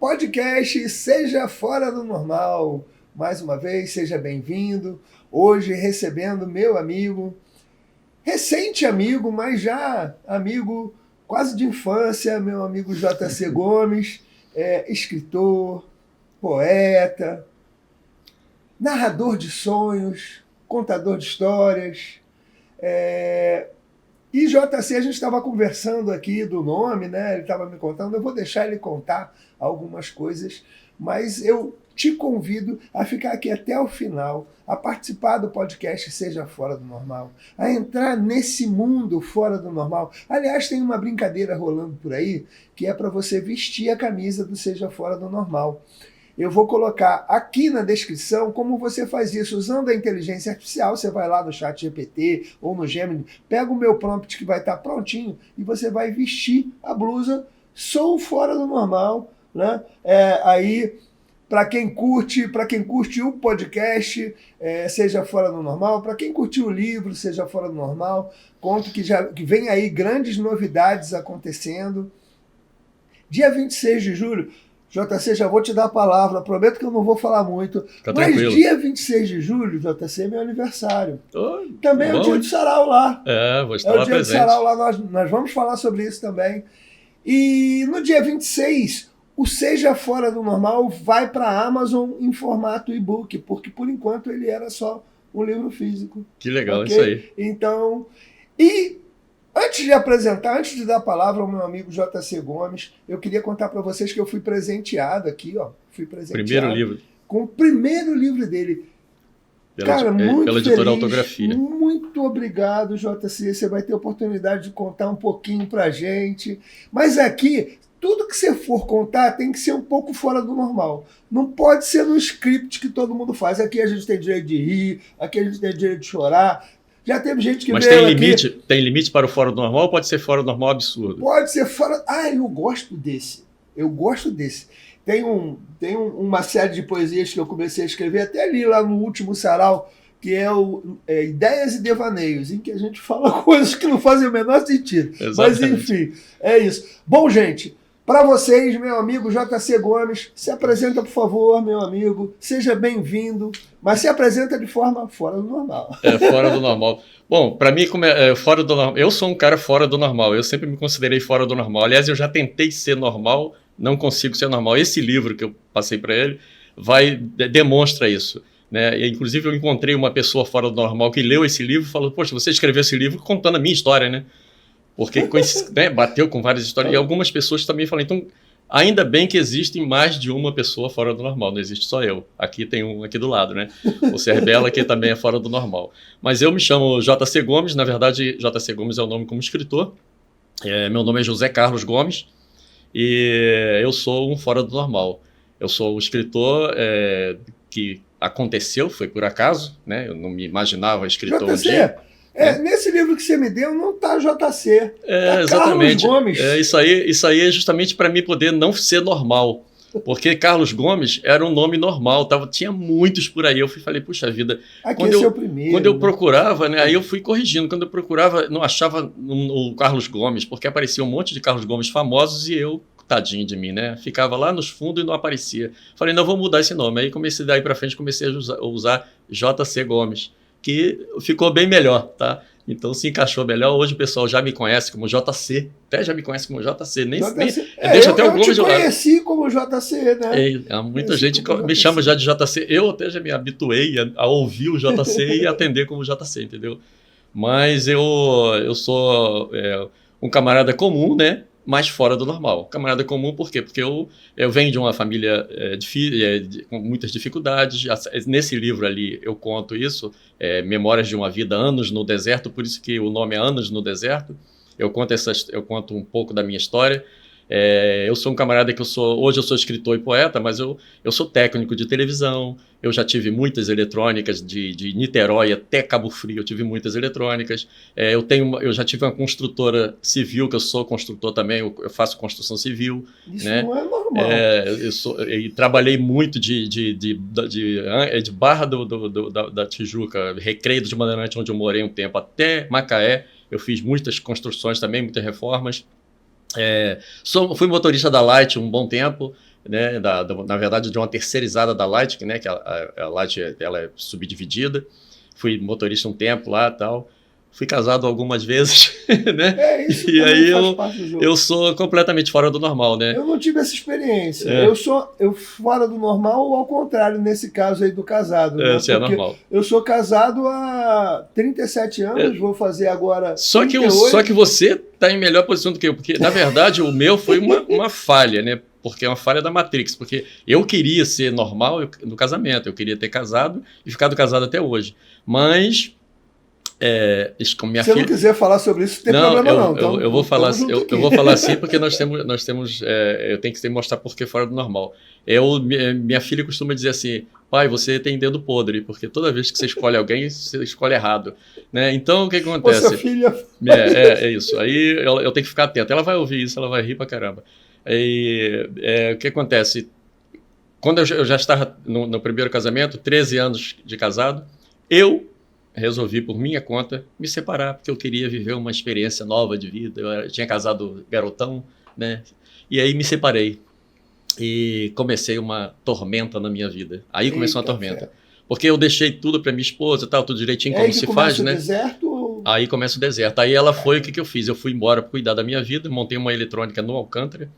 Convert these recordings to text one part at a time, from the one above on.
Podcast Seja Fora do Normal. Mais uma vez, seja bem-vindo. Hoje recebendo meu amigo, recente amigo, mas já amigo quase de infância, meu amigo JC Gomes, escritor, poeta, narrador de sonhos, contador de histórias. E JC, a gente estava conversando aqui do nome, né? Ele estava me contando, eu vou deixar ele contar algumas coisas, mas eu te convido a ficar aqui até o final, a participar do podcast Seja Fora do Normal, a entrar nesse mundo fora do normal. Aliás, tem uma brincadeira rolando por aí, que é para você vestir a camisa do Seja Fora do Normal. Eu vou colocar aqui na descrição como você faz isso. Usando a inteligência artificial, você vai lá no ChatGPT ou no Gemini, pega o meu prompt que vai estar prontinho e você vai vestir a blusa Sou Fora do Normal, né? Aí, para quem curte o podcast, Seja Fora do Normal, para quem curtiu o livro, Seja Fora do Normal, conto que vem aí grandes novidades acontecendo. Dia 26 de julho, JC, já vou te dar a palavra, prometo que eu não vou falar muito. Fica mas tranquilo. Dia 26 de julho, JC, é meu aniversário. Oh, também é o dia do sarau lá. Vou estar lá presente. É o dia do sarau lá, nós vamos falar sobre isso também. E no dia 26, o Seja Fora do Normal vai para a Amazon em formato e-book, porque por enquanto ele era só um livro físico. Que legal, Okay? Isso aí. Então, antes de dar a palavra ao meu amigo JC Gomes, eu queria contar para vocês que eu fui presenteado aqui, ó. Primeiro livro. Com o primeiro livro dele. Cara, muito pela feliz, editora Autografia. muito obrigado, JC. Você vai ter oportunidade de contar um pouquinho pra gente. Mas aqui, tudo que você for contar tem que ser um pouco fora do normal. Não pode ser no script que todo mundo faz. Aqui a gente tem direito de rir, aqui a gente tem direito de chorar. Já teve gente que Mas veio tem limite para o fora do normal ou pode ser fora do normal absurdo? Pode ser fora... eu gosto desse. Tem uma série de poesias que eu comecei a escrever, até ali lá no último sarau, que é Ideias e Devaneios, em que a gente fala coisas que não fazem o menor sentido. Exatamente. Mas enfim, é isso. Bom, gente, para vocês, meu amigo JC Gomes, se apresenta, por favor, meu amigo. Seja bem-vindo, mas se apresenta de forma fora do normal. Fora do normal. Bom, para mim, fora do normal, eu sou um cara fora do normal. Eu sempre me considerei fora do normal. Aliás, eu já tentei ser normal, não consigo ser normal. Esse livro que eu passei para ele demonstra isso. Né? E, inclusive, eu encontrei uma pessoa fora do normal que leu esse livro e falou: poxa, você escreveu esse livro contando a minha história, né? Porque bateu com várias histórias. E algumas pessoas também falam: então, ainda bem que existem mais de uma pessoa fora do normal, não existe só eu. Aqui tem um aqui do lado, né? O Cerbela, que também é fora do normal. Mas eu me chamo JC Gomes, na verdade, JC Gomes é o nome como escritor. Meu nome é José Carlos Gomes e eu sou um fora do normal. Eu sou um escritor que aconteceu, foi por acaso, né? Eu não me imaginava escritor um dia. Nesse livro que você me deu não está JC, tá exatamente. Carlos Gomes. Isso aí é justamente para mim poder não ser normal, porque Carlos Gomes era um nome normal, tinha muitos por aí. Eu falei, puxa vida, esse é o primeiro, quando eu procurava, né, aí eu fui corrigindo, quando eu procurava, não achava o Carlos Gomes, porque aparecia um monte de Carlos Gomes famosos e eu, tadinho de mim, né, ficava lá nos fundos e não aparecia. Falei, não, vou mudar esse nome. Aí comecei daí para frente, comecei a usar JC Gomes, que ficou bem melhor, tá? Então se encaixou melhor. Hoje o pessoal já me conhece como JC, até já me conhece como JC, deixa até o Gomes de lado. Eu te conheci como JC, né? Muita gente me chama já de JC, eu até já me habituei a ouvir o JC e atender como JC, entendeu? Mas eu sou um camarada comum, né? Mas fora do normal. Camarada comum, por quê? Porque eu venho de uma família com muitas dificuldades. Nesse livro ali eu conto isso, Memórias de uma Vida, Anos no Deserto, por isso que o nome é Anos no Deserto. Eu conto um pouco da minha história. Eu sou um camarada que hoje eu sou escritor e poeta, mas eu sou técnico de televisão. Eu já tive muitas eletrônicas, de Niterói até Cabo Frio, eu tive muitas eletrônicas. Eu já tive uma construtora civil, que eu sou construtor também, eu faço construção civil. Isso, né? Não é normal. Eu trabalhei muito de Barra da Tijuca, Recreio dos Bandeirantes, onde eu morei um tempo, até Macaé. Eu fiz muitas construções também, muitas reformas. Fui motorista da Light um bom tempo. né, na verdade, de uma terceirizada da Light, né, que a Light ela é subdividida. Fui motorista um tempo lá e tal. Fui casado algumas vezes, né? Isso E aí faz parte do jogo. eu sou completamente fora do normal, né? Eu não tive essa experiência. Eu fora do normal ou ao contrário, nesse caso aí do casado. Né? Você é normal. Eu sou casado há 37 anos, vou fazer agora 38. Só que você está em melhor posição do que eu, porque na verdade o meu foi uma falha, né? Porque é uma falha da Matrix, porque eu queria ser normal no casamento, eu queria ter casado e ficado casado até hoje. Mas com minha filha... não quiser falar sobre isso, não tem problema não. Então, eu vou falar assim porque nós temos eu tenho que mostrar porque fora do normal. Minha filha costuma dizer assim: pai, você tem dedo podre, porque toda vez que você escolhe alguém, você escolhe errado, né? Então o que acontece? Sua filha... É isso. Aí eu tenho que ficar atento. Ela vai ouvir isso, ela vai rir pra caramba. O que acontece? Quando eu já estava no primeiro casamento, 13 anos de casado, eu resolvi, por minha conta, me separar, porque eu queria viver uma experiência nova de vida. Eu tinha casado garotão, né? E aí me separei. E comecei uma tormenta na minha vida. Aí começou uma tormenta. Porque eu deixei tudo para minha esposa, tal, tudo direitinho, como se faz, né? Deserto? Aí começa o deserto. Aí ela foi, o que eu fiz? Eu fui embora para cuidar da minha vida, montei uma eletrônica no Alcântara.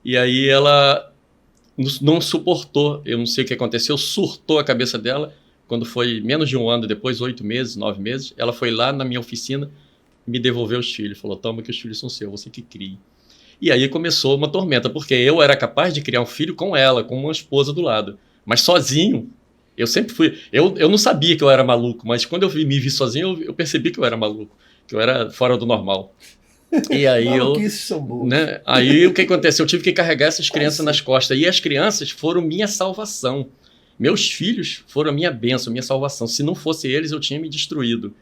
E aí ela não suportou, eu não sei o que aconteceu, surtou a cabeça dela. Quando foi menos de um ano depois, 8 meses, 9 meses, ela foi lá na minha oficina, me devolveu os filhos. Falou: toma que os filhos são seus, você que crie. E aí começou uma tormenta, porque eu era capaz de criar um filho com ela, com uma esposa do lado. Mas sozinho, eu sempre fui... Eu não sabia que eu era maluco, mas quando eu me vi sozinho, eu percebi que eu era maluco, que eu era fora do normal. E aí são boas. né? Aí o que aconteceu? Eu tive que carregar essas crianças nas costas. E as crianças foram minha salvação. Meus filhos foram a minha bênção, a minha salvação. Se não fosse eles, eu tinha me destruído.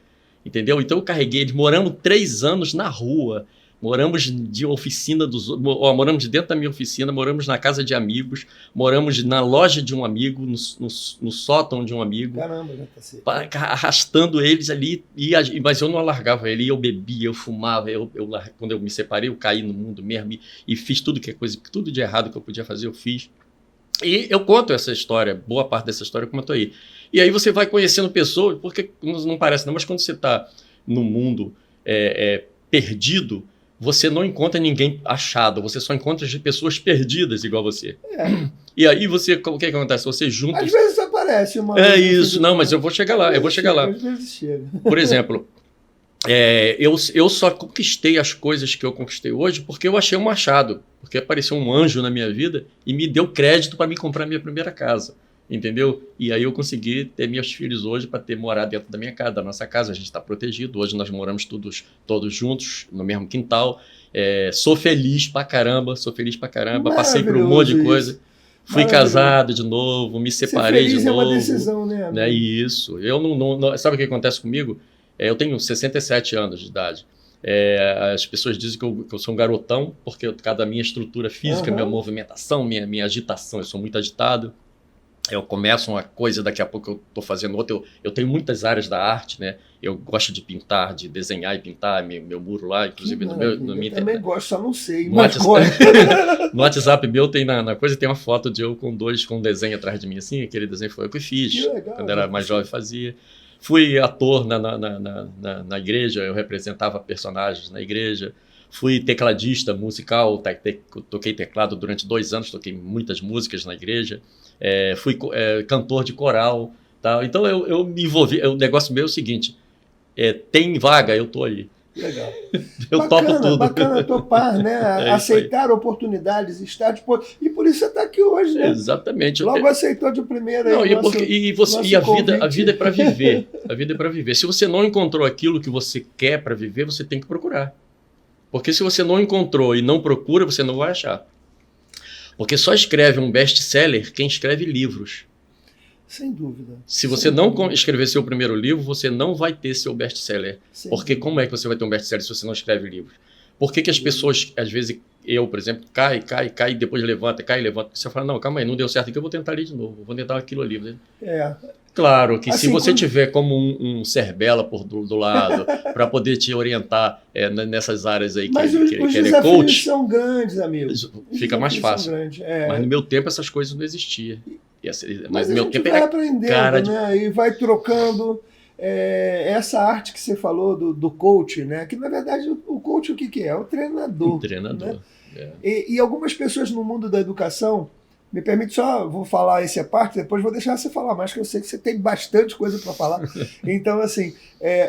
Entendeu? Então eu carreguei eles. Moramos 3 anos na rua. Moramos de oficina moramos dentro da minha oficina, moramos na casa de amigos, moramos na loja de um amigo, no sótão de um amigo. Caramba, já tá certo. Arrastando eles ali, mas eu não largava ele, eu bebia, eu fumava, quando eu me separei, eu caí no mundo mesmo e fiz tudo de errado que eu podia fazer, eu fiz. E eu conto essa história, boa parte dessa história como eu tô aí. E aí você vai conhecendo pessoas, porque não parece não, mas quando você está no mundo perdido, você não encontra ninguém achado, você só encontra pessoas perdidas igual você. E aí o que acontece? Você junta... Às vezes aparece uma... isso, não, mas eu vou chegar lá, Às vezes chega. Por exemplo, eu só conquistei as coisas que eu conquistei hoje porque eu achei um achado, porque apareceu um anjo na minha vida e me deu crédito para me comprar minha primeira casa. Entendeu? E aí eu consegui ter meus filhos hoje para morar dentro da minha casa, da nossa casa. A gente está protegido. Hoje nós moramos todos juntos, no mesmo quintal. Sou feliz pra caramba. Passei por um monte de coisa. Fui casado de novo, me separei de novo. É uma decisão, né? Isso. Eu não, sabe o que acontece comigo? Eu tenho 67 anos de idade. As pessoas dizem que eu sou um garotão, porque por causa da minha estrutura física, minha movimentação, minha agitação. Eu sou muito agitado. Eu começo uma coisa, daqui a pouco eu estou fazendo outra. Eu tenho muitas áreas da arte, né? Eu gosto de pintar, de desenhar e pintar meu muro lá, inclusive no meu... Eu também gosto, só não sei, mas gosto. No WhatsApp meu tem na coisa, tem uma foto de eu com um desenho atrás de mim, assim, aquele desenho foi eu que fiz. Que legal, quando era mais jovem fazia. Fui ator na igreja, eu representava personagens na igreja. Fui tecladista musical, toquei teclado durante 2 anos, toquei muitas músicas na igreja. Fui cantor de coral. Tá? Então eu me envolvi. O negócio meu é o seguinte: tem vaga, eu tô aí. Legal. Eu topo tudo. Bacana topar, né? Aceitar oportunidades, estar disposto. E por isso você está aqui hoje, né? Exatamente. Logo aceitou de primeira. Não, a vida é para viver. A vida é para viver. Se você não encontrou aquilo que você quer para viver, você tem que procurar. Porque se você não encontrou e não procura, você não vai achar. Porque só escreve um best-seller quem escreve livros. Sem dúvida. Se você não escrever seu primeiro livro, você não vai ter seu best-seller. Porque como é que você vai ter um best-seller se você não escreve livros? Por que as pessoas, às vezes, eu, por exemplo, cai, depois levanta, cai e levanta. Você fala, não, calma aí, não deu certo aqui, eu vou tentar ali de novo, vou tentar aquilo ali. Claro que Assim, se você tiver como um Cerbela do lado, para poder te orientar nessas áreas aí mas que os ele é desafios coach, são grandes, amigo. fica mais fácil. Mas no meu tempo essas coisas não existiam. Mas no a meu gente tempo vai era aprendendo, né? E vai trocando essa arte que você falou do coach, né? Que na verdade o coach o que é? É o treinador. Um treinador. Né? E algumas pessoas no mundo da educação, me permite só, vou falar essa parte, depois vou deixar você falar mais, que eu sei que você tem bastante coisa para falar. Então, assim,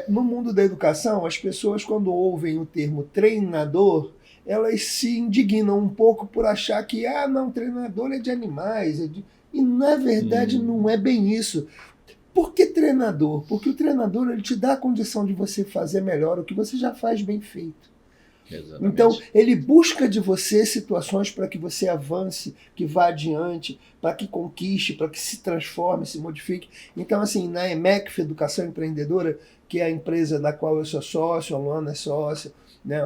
no mundo da educação, as pessoas quando ouvem o termo treinador, elas se indignam um pouco por achar que, não, treinador é de animais, E na verdade não é bem isso. Por que treinador? Porque o treinador ele te dá a condição de você fazer melhor o que você já faz bem feito. Exatamente. Então, ele busca de você situações para que você avance, que vá adiante, para que conquiste, para que se transforme, se modifique. Então, assim, na EMECF, Educação Empreendedora, que é a empresa da qual eu sou sócio, a Luana é sócia, né,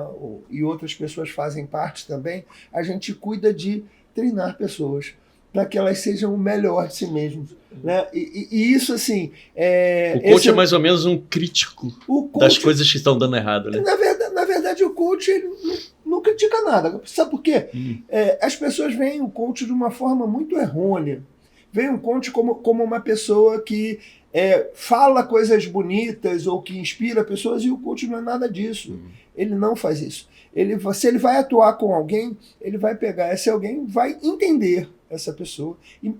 e outras pessoas fazem parte também, a gente cuida de treinar pessoas para que elas sejam o melhor de si mesmas. Né? E isso, assim... o coach é mais ou menos um crítico das coisas que estão dando errado. Né? Na verdade, o coach ele não critica nada. Sabe por quê? As pessoas veem o coach de uma forma muito errônea. Veem o coach como uma pessoa que fala coisas bonitas ou que inspira pessoas, e o coach não é nada disso. Ele não faz isso. Se ele vai atuar com alguém, ele vai pegar esse alguém, vai entender essa pessoa,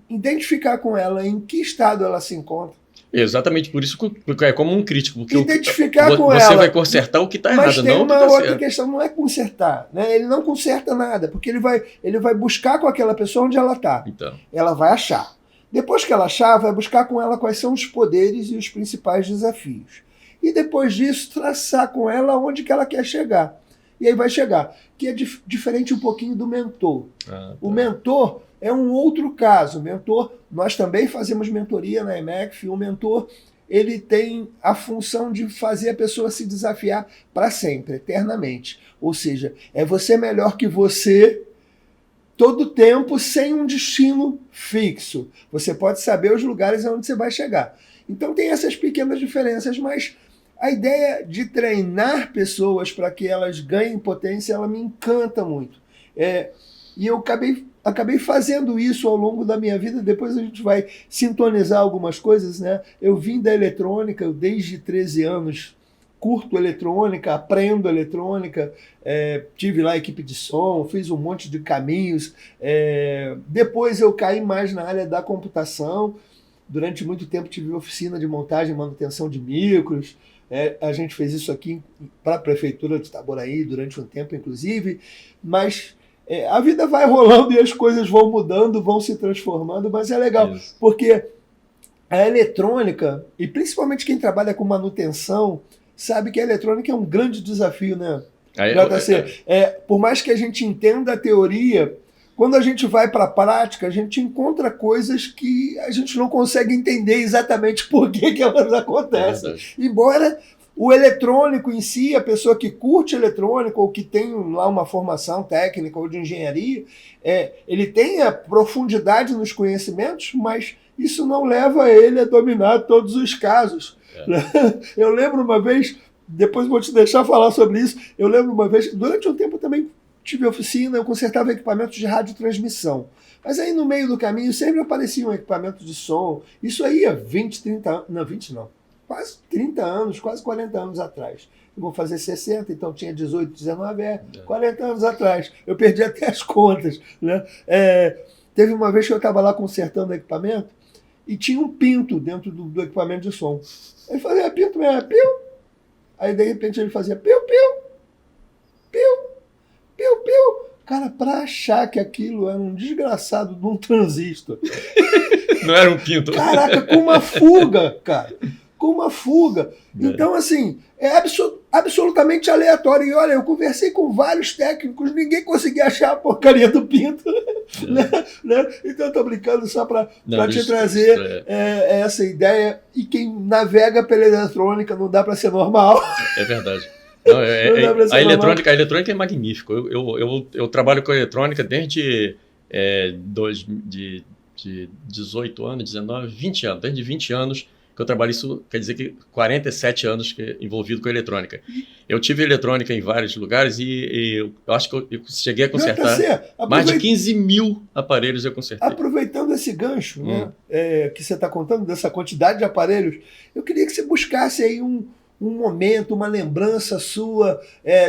identificar com ela em que estado ela se encontra. Exatamente, por isso que é como um crítico. Porque identificar com você ela. vai consertar o que está errado, mas tem não uma o que está outra certo. questão, não é consertar. Né? Ele não conserta nada, porque ele vai buscar com aquela pessoa onde ela está. Então. Ela vai achar. Depois que ela achar, vai buscar com ela quais são os poderes e os principais desafios. E depois disso, traçar com ela onde que ela quer chegar. E aí vai chegar. Que é diferente um pouquinho do mentor. Tá. O mentor é um outro caso. O mentor, nós também fazemos mentoria na EMECF. O mentor, ele tem a função de fazer a pessoa se desafiar para sempre, eternamente. Ou seja, é você melhor que você todo o tempo, sem um destino fixo. Você pode saber os lugares aonde você vai chegar. Então tem essas pequenas diferenças, mas a ideia de treinar pessoas para que elas ganhem potência, ela me encanta muito. E eu acabei fazendo isso ao longo da minha vida. Depois a gente vai sintonizar algumas coisas, né? Eu vim da eletrônica, eu desde 13 anos curto eletrônica, aprendo eletrônica, tive lá equipe de som, fiz um monte de caminhos. Depois eu caí mais na área da computação. Durante muito tempo tive oficina de montagem e manutenção de micros. A gente fez isso aqui para a Prefeitura de Itaboraí durante um tempo, inclusive. Mas a vida vai rolando e as coisas vão mudando, vão se transformando, mas é legal, porque a eletrônica, e principalmente quem trabalha com manutenção, sabe que a eletrônica é um grande desafio, né? JC, por mais que a gente entenda a teoria, quando a gente vai para a prática, a gente encontra coisas que a gente não consegue entender exatamente por que elas acontecem. Embora o eletrônico em si, a pessoa que curte eletrônica ou que tem lá uma formação técnica ou de engenharia, ele tenha profundidade nos conhecimentos, mas isso não leva ele a dominar todos os casos. Eu lembro uma vez, depois vou te deixar falar sobre isso, eu lembro uma vez, durante um tempo eu também tive oficina, eu consertava equipamentos de radiotransmissão. Mas aí no meio do caminho sempre aparecia um equipamento de som, isso aí há 20, 30 anos, não, 20 não, quase 30 anos, quase 40 anos atrás. Eu vou fazer 60, então tinha 18, 19, 40 anos atrás. Eu perdi até as contas. Né? Teve uma vez que eu estava lá consertando o equipamento, e tinha um pinto dentro do equipamento de som. Ele fazia pinto mesmo, piu. Aí de repente ele fazia piu, piu, piu, piu, piu. Cara, para achar que aquilo era um desgraçado de um transistor. Não era um pinto. Caraca, com uma fuga, cara. Com uma fuga. Então, assim, é absolutamente aleatório. E olha, eu conversei com vários técnicos, ninguém conseguia achar a porcaria do pinto. Né? Então, eu estou brincando só para te trazer essa ideia. E quem navega pela eletrônica não dá para ser normal. É verdade. Não, a eletrônica é magnífico. Eu trabalho com eletrônica desde de 18 anos, 19, 20 anos. Desde 20 anos que eu trabalho isso, quer dizer que 47 anos envolvido com eletrônica. Eu tive eletrônica em vários lugares e eu acho que eu cheguei a consertar mais de 15 mil aparelhos eu consertei. Aproveitando esse gancho né, que você está contando, dessa quantidade de aparelhos, eu queria que você buscasse aí um momento, uma lembrança sua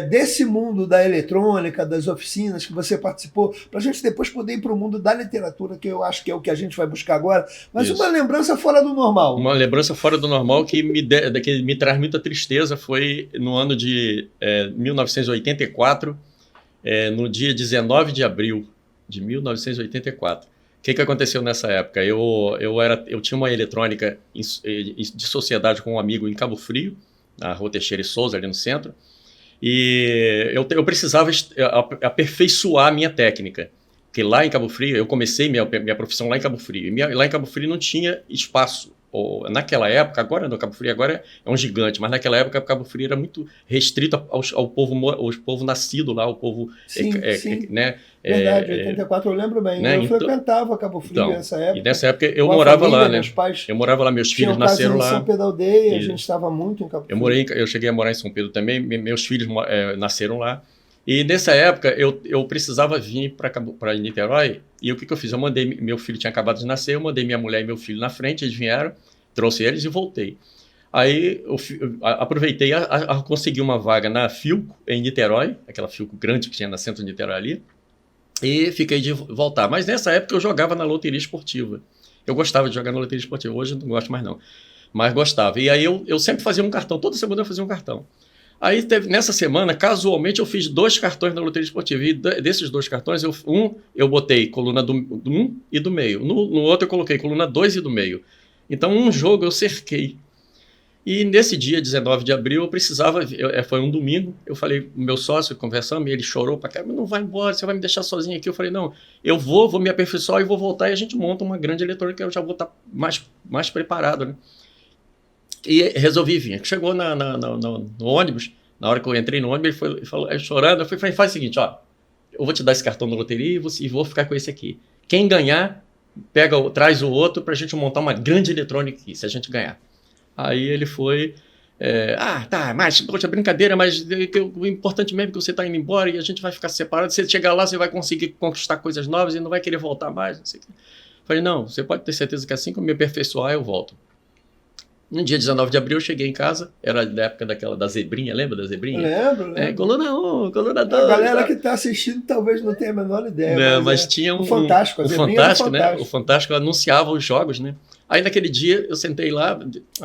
desse mundo da eletrônica, das oficinas que você participou, para a gente depois poder ir para o mundo da literatura, que eu acho que é o que a gente vai buscar agora, mas uma lembrança fora do normal. Uma lembrança fora do normal que me traz muita tristeza foi no ano de 1984, no dia 19 de abril de 1984. O que aconteceu nessa época? Eu tinha uma eletrônica de sociedade com um amigo em Cabo Frio, na Rua Teixeira e Souza, ali no centro, e eu precisava aperfeiçoar a minha técnica, porque lá em Cabo Frio, eu comecei minha profissão lá em Cabo Frio, e lá em Cabo Frio não tinha espaço. Naquela época, agora no Cabo Frio agora é um gigante, mas naquela época Cabo Frio era muito restrito ao povo nascido lá, ao povo... Sim. Né, verdade, 84 eu lembro bem, né? Eu frequentava Cabo Frio nessa época. E nessa época eu morava família, lá, né? Eu morava lá, meus filhos nasceram lá. Em São Pedro Aldeia, a gente estava muito em Cabo Frio. Eu cheguei a morar em São Pedro também, meus filhos nasceram lá. E nessa época eu precisava vir para Niterói, e o que eu fiz? Eu mandei, meu filho tinha acabado de nascer, eu mandei minha mulher e meu filho na frente, eles vieram, trouxe eles e voltei. Aí eu aproveitei a conseguir uma vaga na Filco, em Niterói, aquela Filco grande que tinha na centro de Niterói ali, e fiquei de voltar. Mas nessa época eu jogava na loteria esportiva. Eu gostava de jogar na loteria esportiva, hoje eu não gosto mais não, mas gostava. E aí eu sempre fazia um cartão, toda semana eu fazia um cartão. Aí nessa semana, casualmente, eu fiz 2 cartões na loteria esportiva. E desses 2 cartões, eu botei coluna do 1 e do meio. No outro eu coloquei coluna 2 e do meio. Então, um jogo eu cerquei. E nesse dia, 19 de abril, eu precisava... foi um domingo, eu falei com o meu sócio, conversamos, e ele chorou pra caramba, não vai embora, você vai me deixar sozinho aqui. Eu falei, não, eu vou me aperfeiçoar e vou voltar, e a gente monta uma grande eletrônica, que eu já vou estar mais preparado, né? E resolvi vir. Chegou no ônibus, na hora que eu entrei no ônibus, ele falou chorando, eu falei, faz o seguinte, ó, eu vou te dar esse cartão da loteria e vou ficar com esse aqui. Quem ganhar, traz o outro pra gente montar uma grande eletrônica aqui, se a gente ganhar. Aí ele foi, tá, mas, poxa, brincadeira, mas o importante mesmo é que você tá indo embora e a gente vai ficar separado, se você chegar lá, você vai conseguir conquistar coisas novas e não vai querer voltar mais, não sei o que. Falei, não, você pode ter certeza que assim que eu me aperfeiçoar, eu volto. No dia 19 de abril eu cheguei em casa, era da época da zebrinha, lembra da zebrinha? Lembro. Coluna 1, coluna 2. A galera que está assistindo talvez não tenha a menor ideia. Não, mas tinha o Fantástico, o Fantástico, né? O Fantástico anunciava os jogos, né? Aí naquele dia eu sentei lá,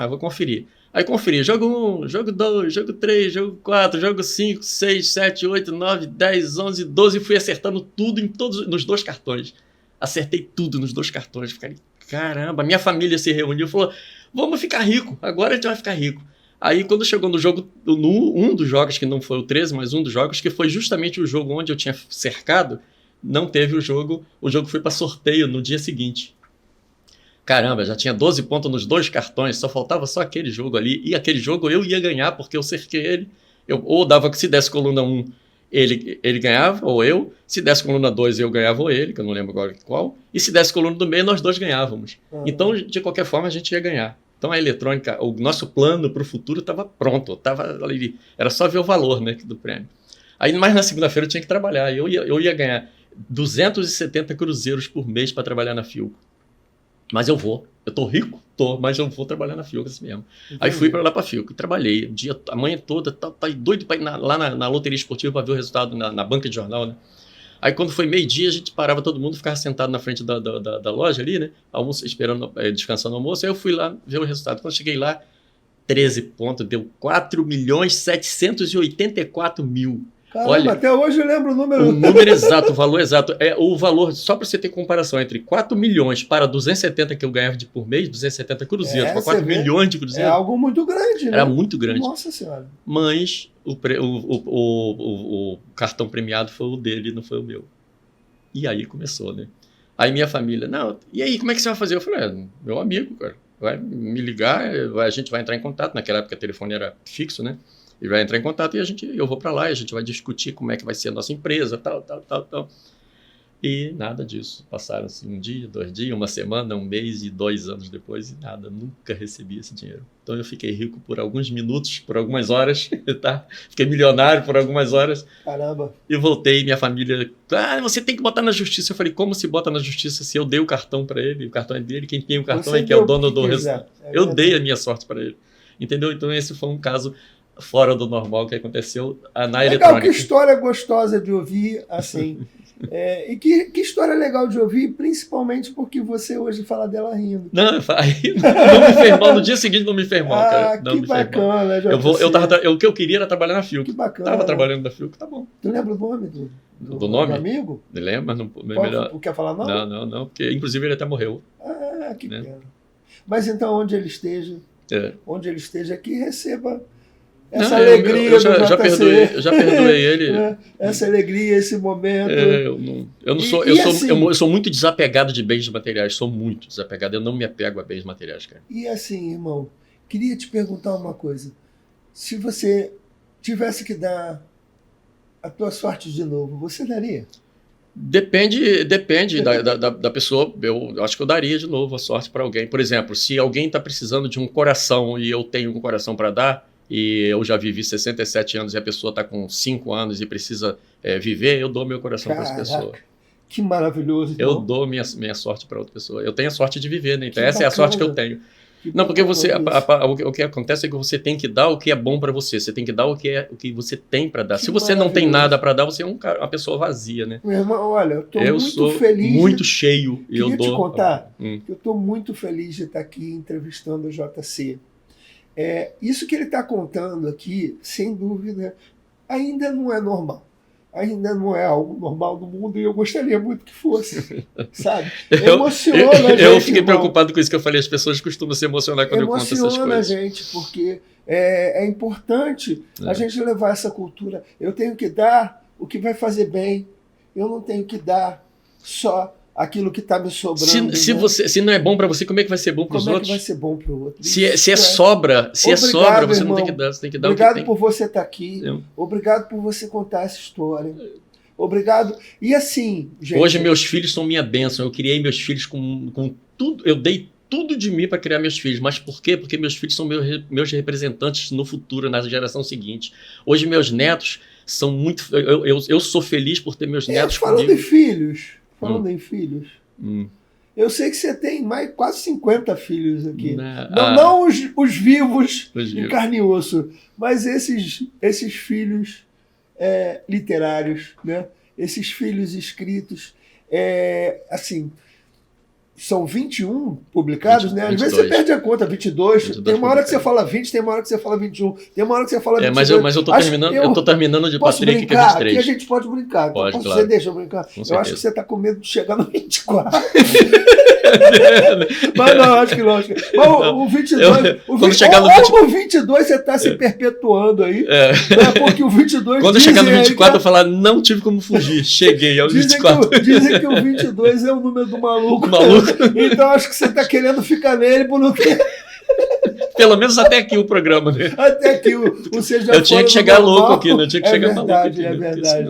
vou conferir. Aí conferi, jogo 1, jogo 2, jogo 3, jogo 4, jogo 5, 6, 7, 8, 9, 10, 11, 12 e fui acertando tudo nos 2 cartões. Acertei tudo nos 2 cartões. Fiquei, caramba, minha família se reuniu e falou... Vamos ficar rico, agora a gente vai ficar rico. Aí quando chegou no jogo, um dos jogos, que não foi o 13, mas um dos jogos, que foi justamente o jogo onde eu tinha cercado, não teve o jogo foi para sorteio no dia seguinte. Caramba, já tinha 12 pontos nos 2 cartões, só faltava só aquele jogo ali, e aquele jogo eu ia ganhar, porque eu cerquei ele, ou dava que se desse coluna 1, ele ganhava, ou eu, se desse coluna 2 eu ganhava ou ele, que eu não lembro agora qual, e se desse coluna do meio nós 2 ganhávamos. Então, de qualquer forma, a gente ia ganhar. Então a eletrônica, o nosso plano para o futuro estava pronto, era só ver o valor, né, do prêmio. Aí, mas na segunda-feira eu tinha que trabalhar, eu ia ganhar 270 cruzeiros por mês para trabalhar na Filco. Mas eu tô rico? Tô, mas eu vou trabalhar na Filco assim mesmo. Entendi. Aí fui para lá para a Filco, trabalhei a manhã toda, tá doido para ir lá na loteria esportiva para ver o resultado na banca de jornal, né? Aí quando foi meio-dia, a gente parava todo mundo, ficava sentado na frente da loja ali, né? Almoço, esperando, descansando o almoço. Aí eu fui lá ver o resultado. Quando eu cheguei lá, 13 pontos, deu 4.784.000. Caramba, olha, até hoje eu lembro o número. O número exato, o valor exato. O valor, só para você ter comparação, entre 4 milhões para 270 que eu ganhava por mês, 270 cruzeiros, para 4 milhões de cruzeiros. É algo muito grande, né? Era muito grande. Nossa Senhora. Mas o cartão premiado foi o dele, não foi o meu. E aí começou, né? Aí minha família, não, e aí, como é que você vai fazer? Eu falei, meu amigo, cara, vai me ligar, a gente vai entrar em contato. Naquela época o telefone era fixo, né? Ele vai entrar em contato e eu vou para lá e a gente vai discutir como é que vai ser a nossa empresa, tal. E nada disso. Passaram assim, 1 dia, 2 dias, 1 semana, 1 mês e 2 anos depois e nada. Nunca recebi esse dinheiro. Então eu fiquei rico por alguns minutos, por algumas horas, tá? Fiquei milionário por algumas horas. Caramba. E voltei, minha família... você tem que botar na justiça. Eu falei, como se bota na justiça se eu dei o cartão para ele? O cartão é dele, quem tem o cartão que é o dono do restaurante. Eu dei a minha sorte para ele. Entendeu? Então esse foi um caso fora do normal que aconteceu na eletrônica. Que história gostosa de ouvir, assim... e que história legal de ouvir, principalmente porque você hoje fala dela rindo. Não me fez mal, no dia seguinte não me fez mal, cara. Não, que bacana. O que eu queria era trabalhar na Fiuk. Que bacana. Tava trabalhando na Fiuk, tá bom. Tu lembra o nome do nome? Do amigo? Lembro, mas não melhor. Quer falar não? Não, porque inclusive ele até morreu. Que pena. Mas então onde ele esteja, que receba essa alegria. Eu já perdoei ele. Essa alegria, esse momento. Eu sou muito desapegado de bens materiais. Sou muito desapegado. Eu não me apego a bens materiais, cara. E assim, irmão, queria te perguntar uma coisa. Se você tivesse que dar a tua sorte de novo, você daria? Depende da pessoa. Eu acho que eu daria de novo a sorte para alguém. Por exemplo, se alguém está precisando de um coração e eu tenho um coração para dar, e eu já vivi 67 anos e a pessoa está com 5 anos e precisa viver, eu dou meu coração para essa pessoa. Que maravilhoso. Eu dou minha sorte para outra pessoa. Eu tenho a sorte de viver, né? Então essa é a sorte que eu tenho. Não, porque o que acontece é que você tem que dar o que é bom para você. Você tem que dar o que você tem para dar. Se você não tem nada para dar, você é uma pessoa vazia, né? Meu irmão, olha, eu sou feliz. Muito cheio. Queria te contar que eu estou muito feliz de estar aqui entrevistando o JC. Isso que ele está contando aqui, sem dúvida, ainda não é normal. Ainda não é algo normal no mundo e eu gostaria muito que fosse, sabe? Emociona a gente. Eu fiquei preocupado com isso que eu falei, as pessoas costumam se emocionar quando eu conto essas coisas. Emociona a gente, porque é importante a gente levar essa cultura. Eu tenho que dar o que vai fazer bem, eu não tenho que dar só aquilo que está me sobrando. Se não é bom para você, como é que vai ser bom para os outros? Como é que vai ser bom para o outro? Se é sobra, você irmão. não tem que dar, você tem que dar Obrigado o que tem. por você estar aqui. Obrigado por você contar essa história. Obrigado. E assim, gente... Hoje meus filhos são minha bênção. Eu criei meus filhos com tudo. Eu dei tudo de mim para criar meus filhos. Mas por quê? Porque meus filhos são meus representantes no futuro, na geração seguinte. Hoje meus netos são muito... Eu sou feliz por ter meus netos comigo. Falando em filhos, eu sei que você tem quase 50 filhos aqui. Não os vivos em carne e osso, mas esses filhos literários, né? Esses filhos escritos. Assim, são 21 publicados, 22, né? Às vezes você perde a conta, 22 tem uma hora que você fala 20, tem uma hora que você fala 21, tem uma hora que você fala 22. Mas eu tô terminando de Patrick, que é 23. Aqui a gente pode brincar. Pode, claro. Você deixa eu brincar? Eu acho que você está com medo de chegar no 24. Mas não, acho que lógico. Mas o 22... Quando chegar no 24... o 22 você está se perpetuando aí. Porque o 22... Quando chegar no 24 eu falar, não tive como fugir. Cheguei ao 24. Dizem que o 22 é o número do maluco. Então acho que você está querendo ficar nele por não ter... Pelo menos até aqui o programa, né? Até aqui você já eu tinha que chegar louco aqui, né? Eu tinha que chegar maluco aqui. É verdade.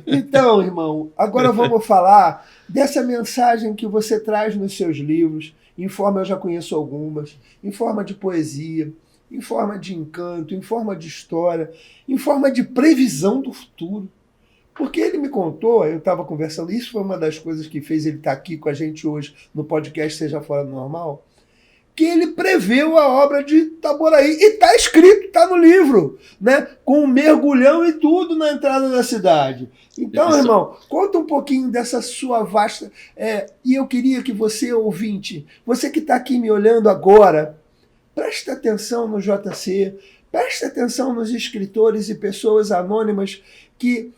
Então, irmão, agora vamos falar dessa mensagem que você traz nos seus livros, em forma, eu já conheço algumas, em forma de poesia, em forma de encanto, em forma de história, em forma de previsão do futuro. Porque ele me contou, eu estava conversando, isso foi uma das coisas que fez ele estar aqui com a gente hoje no podcast Seja Fora do Normal, que ele preveu a obra de Itaboraí. E está escrito, está no livro, né? Com um mergulhão e tudo na entrada da cidade. Então, irmão, conta um pouquinho dessa sua vasta... e eu queria que você, ouvinte, você que está aqui me olhando agora, preste atenção no JC, preste atenção nos escritores e pessoas anônimas que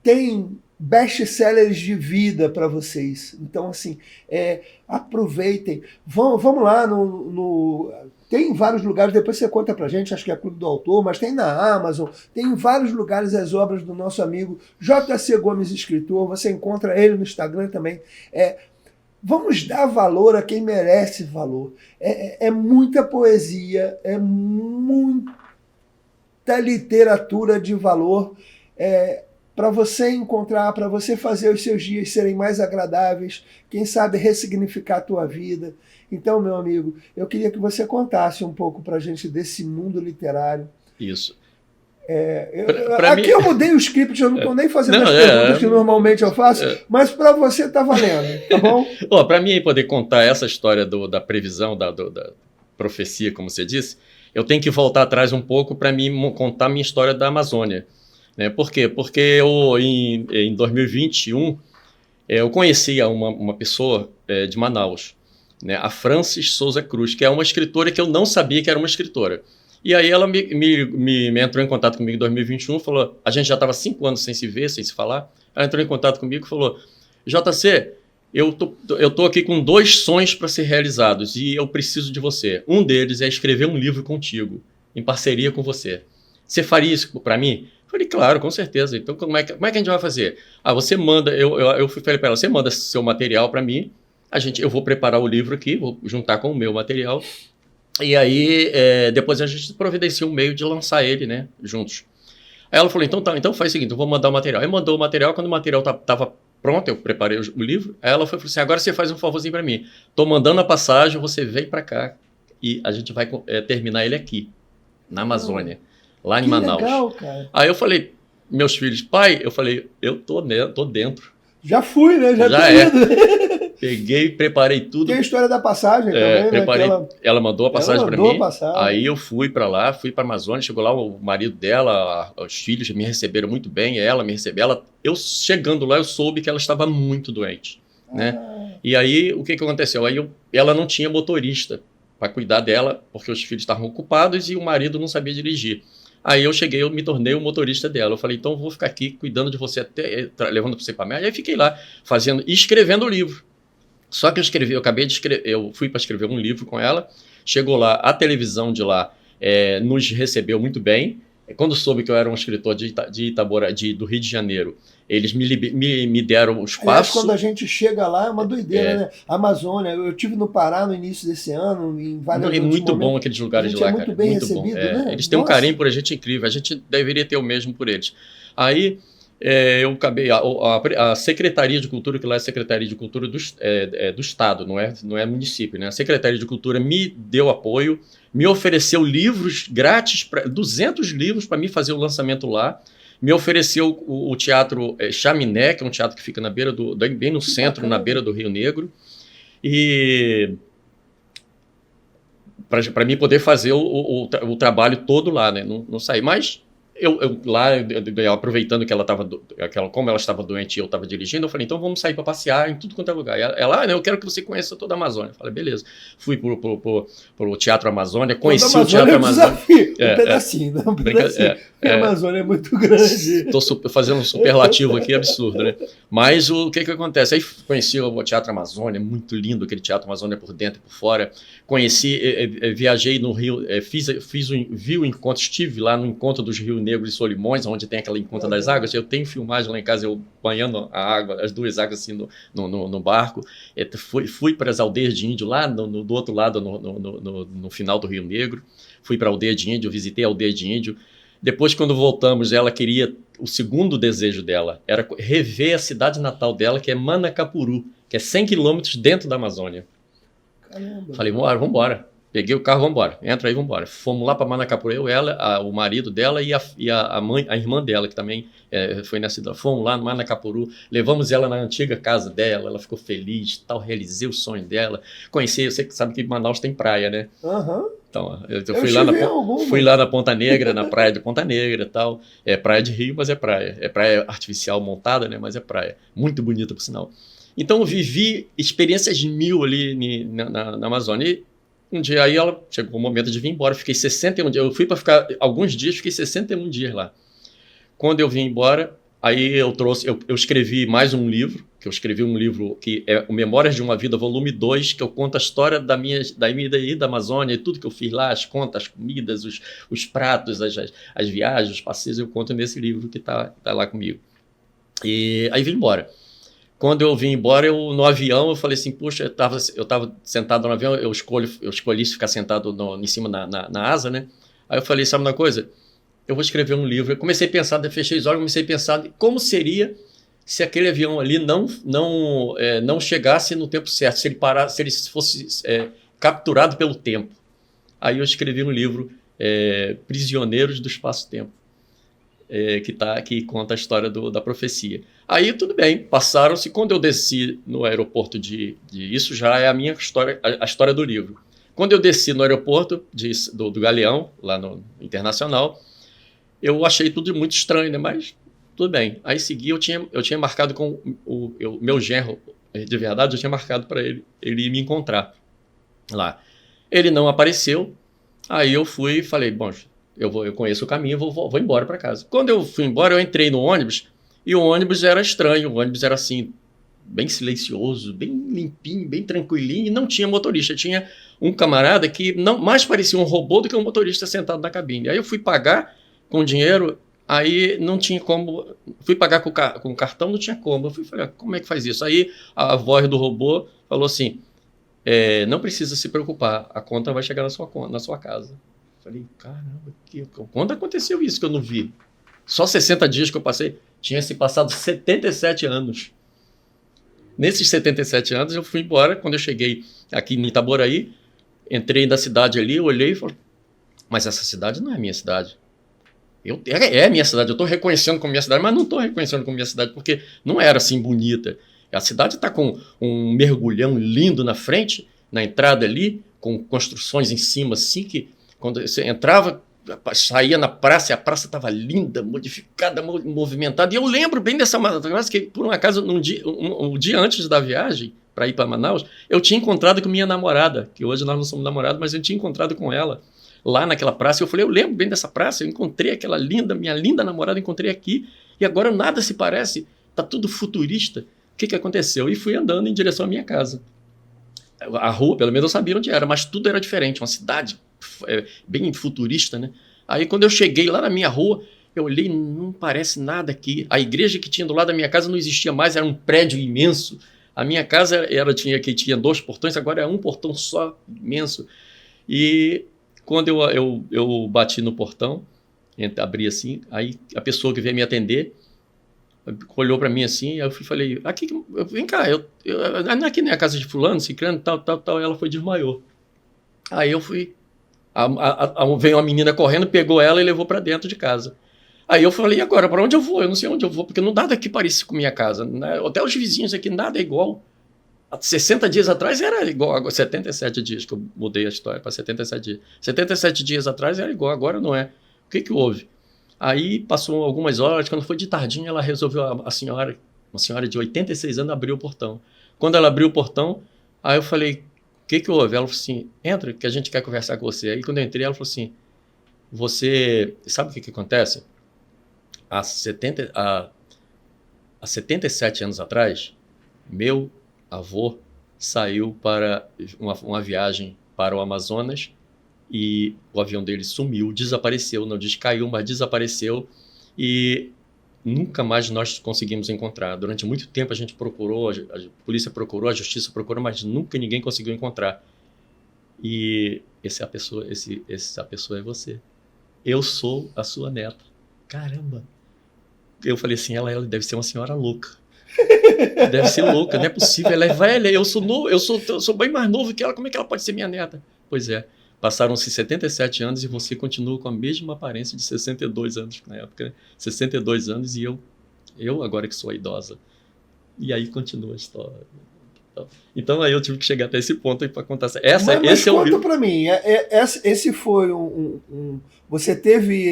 têm best-sellers de vida para vocês. Então, assim, aproveitem. Vamos lá tem vários lugares, depois você conta pra gente, acho que é Clube do Autor, mas tem na Amazon, tem em vários lugares as obras do nosso amigo JC Gomes Escritor, você encontra ele no Instagram também. Vamos dar valor a quem merece valor. É muita poesia, é muito muita literatura de valor para você encontrar, para você fazer os seus dias serem mais agradáveis, quem sabe ressignificar a tua vida. Então, meu amigo, eu queria que você contasse um pouco para a gente desse mundo literário. Isso. Aqui eu mudei o script, eu não estou nem fazendo as perguntas que normalmente eu faço, mas para você está valendo, tá bom? Para mim poder contar essa história da previsão, da profecia, como você disse, eu tenho que voltar atrás um pouco para mim contar a minha história da Amazônia. Né? Por quê? Porque eu, em 2021, eu conheci uma pessoa de Manaus, né? A Francis Souza Cruz, que é uma escritora que eu não sabia que era uma escritora. E aí ela me entrou em contato comigo em 2021, falou, a gente já estava 5 anos sem se ver, sem se falar, ela entrou em contato comigo e falou, JC, eu tô aqui com 2 sonhos para ser realizados e eu preciso de você. Um deles é escrever um livro contigo, em parceria com você. Você faria isso para mim? Eu falei, claro, com certeza. Então, como é que a gente vai fazer? Você manda, eu falei para ela, você manda seu material para mim, eu vou preparar o livro aqui, vou juntar com o meu material, e aí depois a gente providencia um meio de lançar ele, né, juntos. Aí ela falou, então faz o seguinte, eu vou mandar o material. Aí mandou o material, quando o material estava pronto, eu preparei o livro, aí ela falou assim, agora você faz um favorzinho para mim, tô mandando a passagem, você vem para cá e a gente vai terminar ele aqui, na Amazônia, lá em Manaus. Legal, cara. Aí eu falei, meus filhos, pai, eu falei, eu tô dentro. Já fui, né? Já tô indo. Peguei, preparei tudo. Tem a história da passagem também, preparei, né? ela mandou a passagem para mim. Aí eu fui para lá, fui para a Amazônia, chegou lá o marido dela, os filhos me receberam muito bem, ela me recebeu. Eu chegando lá, eu soube que ela estava muito doente, né? E aí, o que aconteceu? Aí ela não tinha motorista para cuidar dela, porque os filhos estavam ocupados e o marido não sabia dirigir. Aí eu me tornei o motorista dela. Eu falei, então eu vou ficar aqui cuidando de você, até levando você para média. Aí fiquei lá, escrevendo o livro. Só que eu fui para escrever um livro com ela, chegou lá, a televisão de lá nos recebeu muito bem. Quando soube que eu era um escritor de Itabora, do Rio de Janeiro, eles me deram o espaço. Aliás, quando a gente chega lá é uma doideira, né? Amazônia, eu estive no Pará no início desse ano, em vários É muito bom aqueles lugares de lá, cara. Muito bem recebido, né? Eles têm um carinho por a gente incrível, a gente deveria ter o mesmo por eles. Aí eu acabei, a Secretaria de Cultura, que lá é a Secretaria de Cultura do Estado, não é município, né? A Secretaria de Cultura me deu apoio, me ofereceu livros grátis, 200 livros para mim fazer o lançamento lá, me ofereceu o teatro Chaminé, que é um teatro que fica na beira bem no centro, na beira do Rio Negro, e para mim poder fazer o trabalho todo lá, né? Não sair, mas eu aproveitando que como ela estava doente e eu estava dirigindo, eu falei, então vamos sair para passear em tudo quanto é lugar. Ela, eu quero que você conheça toda a Amazônia. Eu falei, beleza. Fui pro Teatro Amazônia, conheci o Teatro Amazônia. Um pedacinho, né? Um pedacinho. A Amazônia é muito grande. Estou fazendo um superlativo aqui, absurdo, né? Mas o que acontece? Aí conheci o Teatro Amazônia, muito lindo aquele Teatro Amazônia por dentro e por fora. Viajei no Rio, vi o encontro, estive lá no encontro dos Rios Negro e Solimões, onde tem aquela encontro das águas. Eu tenho filmagem lá em casa, eu banhando a água, as duas águas assim no barco. Fui para as aldeias de índio lá do outro lado, no final do Rio Negro. Fui para a aldeia de índio, visitei a aldeia de índio. Depois, quando voltamos, ela queria, o segundo desejo dela era rever a cidade natal dela, que é Manacapuru, que é 100 quilômetros dentro da Amazônia. Caramba. Falei, vamos embora. Peguei o carro, vamos embora. Entra aí, vamos embora. Fomos lá para Manacapuru, ela, o marido dela e a irmã dela, que também foi nascida. Fomos lá no Manacapuru, levamos ela na antiga casa dela, ela ficou feliz, tal, realizei o sonho dela. Conheci, você sabe que Manaus tem praia, né? Aham. Então, eu fui lá na Ponta Negra, na praia de Ponta Negra e tal. É praia de rio, mas é praia. É praia artificial montada, né? Mas é praia. Muito bonita, por sinal. Então, eu vivi experiências 1000 ali na Amazônia. E um dia aí chegou o momento de vir embora. Fiquei 61 dias. Eu fui para ficar alguns dias, fiquei 61 dias lá. Quando eu vim embora, aí eu escrevi mais um livro, que é o Memórias de uma Vida, volume 2, que eu conto a história da minha ida da Amazônia, e tudo que eu fiz lá, as contas, as comidas, os pratos, as viagens, os passeios, eu conto nesse livro que tá lá comigo. E aí vim embora. Quando eu vim embora, no avião, eu falei assim, puxa, eu estava sentado no avião, eu escolhi ficar sentado em cima na asa, né? Aí eu falei, sabe uma coisa? eu vou escrever um livro. Eu comecei a pensar, fechei os olhos, comecei a pensar como seria se aquele avião ali não chegasse no tempo certo, se ele parasse, se ele fosse capturado pelo tempo. Aí eu escrevi um livro, Prisioneiros do Espaço-Tempo, que conta a história da profecia. Aí tudo bem, passaram-se. Quando eu desci no aeroporto isso já é a minha história, a história do livro. Quando eu desci no aeroporto do Galeão, lá no Internacional, eu achei tudo muito estranho, né? Mas tudo bem. Aí segui, eu tinha marcado com o meu genro, de verdade, eu tinha marcado para ele ir me encontrar lá. Ele não apareceu, aí eu fui e falei, bom, eu conheço o caminho, vou embora para casa. Quando eu fui embora, eu entrei no ônibus, e o ônibus era estranho, o ônibus era assim, bem silencioso, bem limpinho, bem tranquilinho, e não tinha motorista. Tinha um camarada que mais parecia um robô do que um motorista sentado na cabine. Aí eu fui pagar com dinheiro, aí não tinha como. Fui pagar com o cartão, não tinha como. Eu fui falar, como é que faz isso? Aí a voz do robô falou assim, não precisa se preocupar, a conta vai chegar na sua casa. Eu falei, caramba, quando aconteceu isso que eu não vi? Só 60 dias que eu passei, tinha se passado 77 anos. Nesses 77 anos eu fui embora. Quando eu cheguei aqui em Itaboraí, entrei na cidade ali, olhei e falei, mas essa cidade não é a minha cidade. É a minha cidade, eu estou reconhecendo como minha cidade, mas não estou reconhecendo como minha cidade, porque não era assim bonita. A cidade está com um mergulhão lindo na frente, na entrada ali, com construções em cima, assim, que quando você entrava, saía na praça, e a praça estava linda, modificada, movimentada. E eu lembro bem dessa praça, que por um acaso, um dia antes da viagem, para ir para Manaus, eu tinha encontrado com minha namorada, que hoje nós não somos namorados, mas eu tinha encontrado com ela lá naquela praça. Eu falei, eu lembro bem dessa praça, eu encontrei aquela minha linda namorada, encontrei aqui, e agora nada se parece, está tudo futurista. O que aconteceu? E fui andando em direção à minha casa. A rua, pelo menos eu sabia onde era, mas tudo era diferente, uma cidade bem futurista, né? Aí quando eu cheguei lá na minha rua, eu olhei, não parece nada aqui. A igreja que tinha do lado da minha casa não existia mais, era um prédio imenso. A minha casa tinha 2 portões, agora é um portão só, imenso. E quando eu bati no portão, abri assim, aí a pessoa que veio me atender olhou para mim assim, aí eu falei, vem cá, aqui não é a casa de fulano, ciclano, tal, ela foi e desmaiou. Aí eu fui, veio uma menina correndo, pegou ela e levou para dentro de casa. Aí eu falei, e agora, para onde eu vou? Eu não sei onde eu vou, porque nada aqui parece com minha casa, né? Até os vizinhos aqui, nada é igual. Há 60 dias atrás era igual, agora 77 dias que eu mudei a história para 77 dias. 77 dias atrás era igual, agora não é. O que houve? Aí passou algumas horas, quando foi de tardinha, ela resolveu, uma senhora de 86 anos, abriu o portão. Quando ela abriu o portão, aí eu falei, o que houve? Ela falou assim, entra que a gente quer conversar com você. Aí quando eu entrei, ela falou assim, você sabe o que acontece? Há 77 anos atrás, meu avô saiu para uma viagem para o Amazonas e o avião dele sumiu, desapareceu, não diz que caiu, mas desapareceu e nunca mais nós conseguimos encontrar. Durante muito tempo a gente procurou, a polícia procurou, a justiça procurou, mas nunca ninguém conseguiu encontrar. E essa pessoa é você. Eu sou a sua neta. Caramba! Eu falei assim, ela deve ser uma senhora louca. Deve ser louca, não é possível, ela é velha, eu sou bem mais novo que ela, como é que ela pode ser minha neta? Pois é, passaram-se 77 anos e você continua com a mesma aparência de 62 anos na época, né? 62 anos e eu agora que sou a idosa. E aí continua a história. Então aí eu tive que chegar até esse ponto aí para contar. Mas conta para mim, esse foi você teve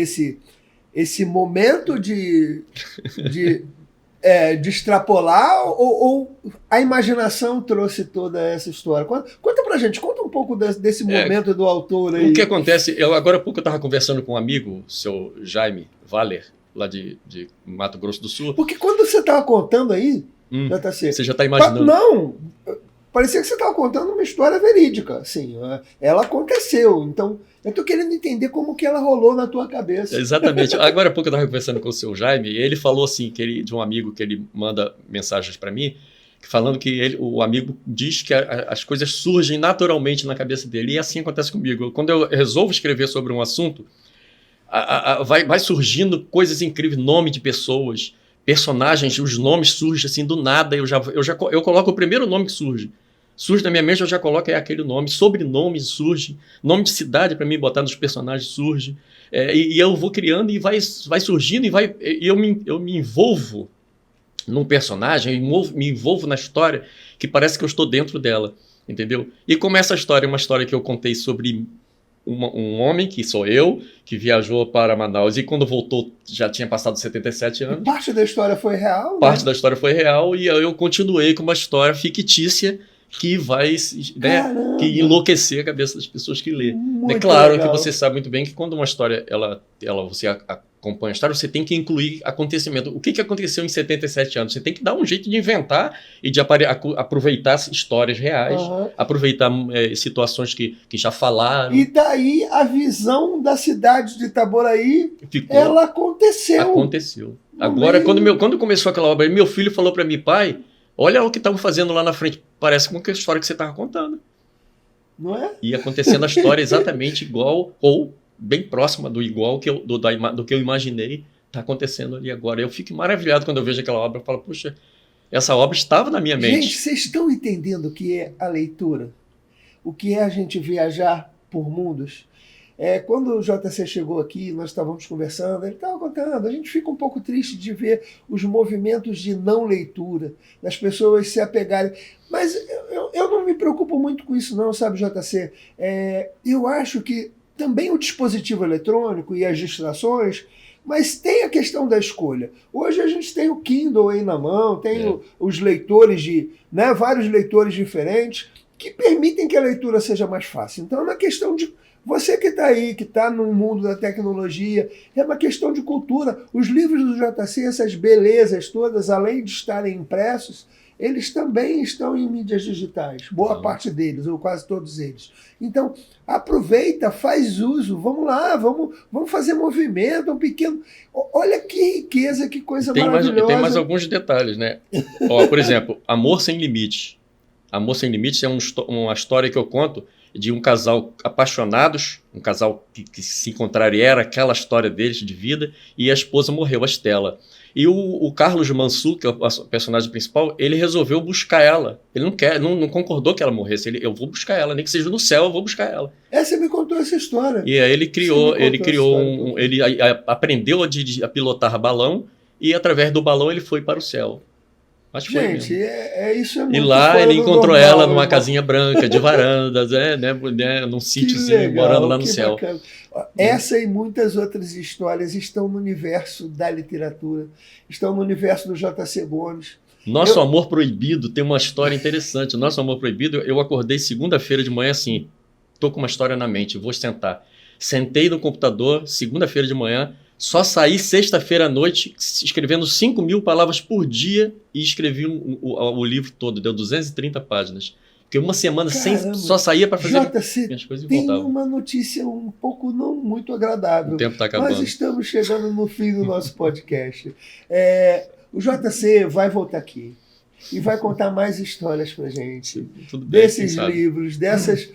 esse momento de extrapolar ou a imaginação trouxe toda essa história? Conta pra gente, conta um pouco desse momento do autor aí. O que acontece, agora há pouco eu estava conversando com um amigo, o seu Jaime Valer, lá de Mato Grosso do Sul. Porque quando você estava contando aí, você já está imaginando? Não, parecia que você estava contando uma história verídica, assim, ela aconteceu, então eu estou querendo entender como que ela rolou na tua cabeça. Exatamente. Agora há pouco eu estava conversando com o seu Jaime e ele falou assim, de um amigo que ele manda mensagens para mim, falando que o amigo diz que as coisas surgem naturalmente na cabeça dele e assim acontece comigo. Quando eu resolvo escrever sobre um assunto, vai surgindo coisas incríveis, nome de pessoas, personagens, os nomes surgem assim do nada, eu coloco o primeiro nome que surge na minha mente, eu já coloco aquele nome, sobrenome surge, nome de cidade para mim botar nos personagens surge, e eu vou criando e vai surgindo, e eu me envolvo num personagem, me envolvo na história, que parece que eu estou dentro dela, entendeu? E como essa história é uma história que eu contei sobre um homem, que sou eu, que viajou para Manaus e quando voltou já tinha passado 77 anos. E parte da história foi real, Parte da história foi real e eu continuei com uma história fictícia que vai, né, que enlouquecer a cabeça das pessoas que lê. É claro que você sabe muito bem que quando uma história, você acompanha a história, você tem que incluir acontecimento. O que aconteceu em 77 anos? Você tem que dar um jeito de inventar e de aproveitar histórias reais, aproveitar situações que já falaram. E daí a visão da cidade de Itaboraí, ela aconteceu. Aconteceu. Agora, quando começou aquela obra, meu filho falou para mim, pai, olha o que estavam fazendo lá na frente. Parece com a história que você estava contando. Não é? E acontecendo a história exatamente igual ou bem próxima do igual do que eu imaginei está acontecendo ali agora. Eu fico maravilhado quando eu vejo aquela obra e falo, puxa, essa obra estava na minha mente. Gente, vocês estão entendendo o que é a leitura? O que é a gente viajar por mundos? Quando o JC chegou aqui, nós estávamos conversando, ele estava contando, a gente fica um pouco triste de ver os movimentos de não leitura, das pessoas se apegarem. Mas eu não me preocupo muito com isso não, sabe, JC? Eu acho que também o dispositivo eletrônico e as distrações, mas tem a questão da escolha. Hoje a gente tem o Kindle aí na mão, tem os leitores vários leitores diferentes que permitem que a leitura seja mais fácil. Então é uma questão de você que está aí, que está no mundo da tecnologia, é uma questão de cultura. Os livros do JC, essas belezas todas, além de estarem impressos, eles também estão em mídias digitais. Boa parte deles, ou quase todos eles. Então, aproveita, faz uso, vamos lá, vamos fazer movimento, um pequeno... Olha que riqueza, que coisa maravilhosa. Tem mais alguns detalhes, né? Por exemplo, Amor Sem Limites. Amor Sem Limites é uma história que eu conto de um casal apaixonados, um casal que se encontraram, e era aquela história deles de vida, e a esposa morreu, a Estela. E o Carlos Mansur, que é o personagem principal, ele resolveu buscar ela. Ele não concordou que ela morresse. Eu vou buscar ela, nem que seja no céu, eu vou buscar ela. Você me contou essa história. E aí ele aprendeu a pilotar balão, e através do balão ele foi para o céu. Acho que gente, isso é muito. E lá ele encontrou ela numa casinha branca, de varandas, num sítiozinho, morando lá no céu. Bacana. Essa e muitas outras histórias estão no universo da literatura, estão no universo do J.C. Gomes. Nosso Amor Proibido tem uma história interessante. Nosso Amor Proibido, eu acordei segunda-feira de manhã assim, tô com uma história na mente, vou sentar. Sentei no computador, segunda-feira de manhã, só saí sexta-feira à noite escrevendo 5.000 palavras por dia e escrevi o livro todo, deu 230 páginas. Porque uma semana só saía para fazer minhas coisas e voltava. Tem uma notícia um pouco não muito agradável. O tempo está acabando. Nós estamos chegando no fim do nosso podcast. O JC vai voltar aqui e vai contar mais histórias para gente. Tudo bem, desses livros, dessas...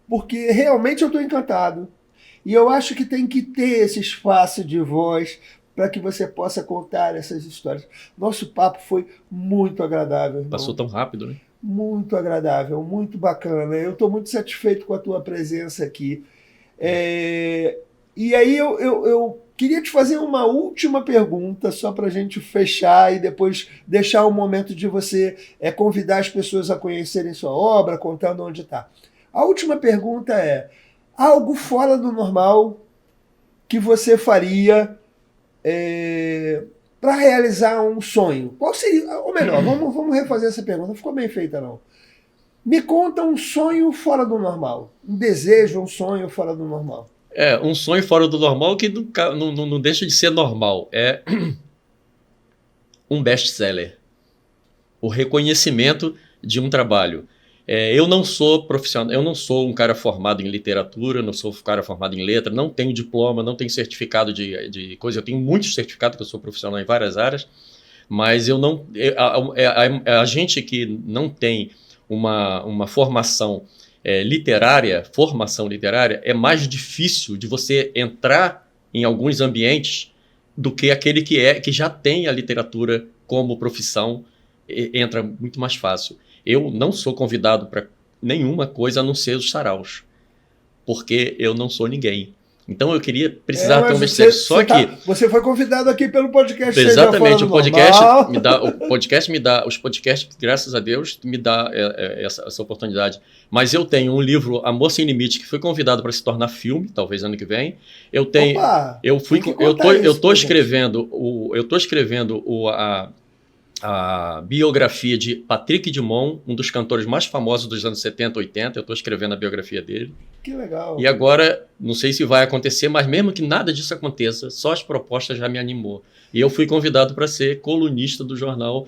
porque realmente eu estou encantado. E eu acho que tem que ter esse espaço de voz para que você possa contar essas histórias. Nosso papo foi muito agradável, irmão. Passou tão rápido, né? Muito agradável, muito bacana. Eu estou muito satisfeito com a tua presença aqui. E aí eu queria te fazer uma última pergunta, só para a gente fechar e depois deixar um momento de você convidar as pessoas a conhecerem sua obra, contando onde está. A última pergunta é: algo fora do normal que você faria para realizar um sonho? Qual seria? Ou melhor, vamos refazer essa pergunta, não ficou bem feita não. Me conta um sonho fora do normal. Um desejo, um sonho fora do normal. Um sonho fora do normal que não deixa de ser normal. É um best-seller. O reconhecimento de um trabalho. Eu não sou profissional, eu não sou um cara formado em literatura, não sou um cara formado em letra, não tenho diploma, não tenho certificado de coisa. Eu tenho muitos certificados, que eu sou profissional em várias áreas, mas eu não. A gente que não tem uma formação literária, formação literária, é mais difícil de você entrar em alguns ambientes do que aquele que já tem a literatura como profissão, entra muito mais fácil. Eu não sou convidado para nenhuma coisa a não ser os saraus, porque eu não sou ninguém. Então eu precisava ter um besteiro. Só que você foi convidado aqui pelo podcast. Exatamente, os podcasts, graças a Deus, me dá essa oportunidade. Mas eu tenho um livro, Amor Sem Limite, que foi convidado para se tornar filme, talvez ano que vem. Eu estou escrevendo a biografia de Patrick Dumont, um dos cantores mais famosos dos anos 70, 80. Eu estou escrevendo a biografia dele. Que legal. E agora, não sei se vai acontecer, mas mesmo que nada disso aconteça, só as propostas já me animou. E eu fui convidado para ser colunista do jornal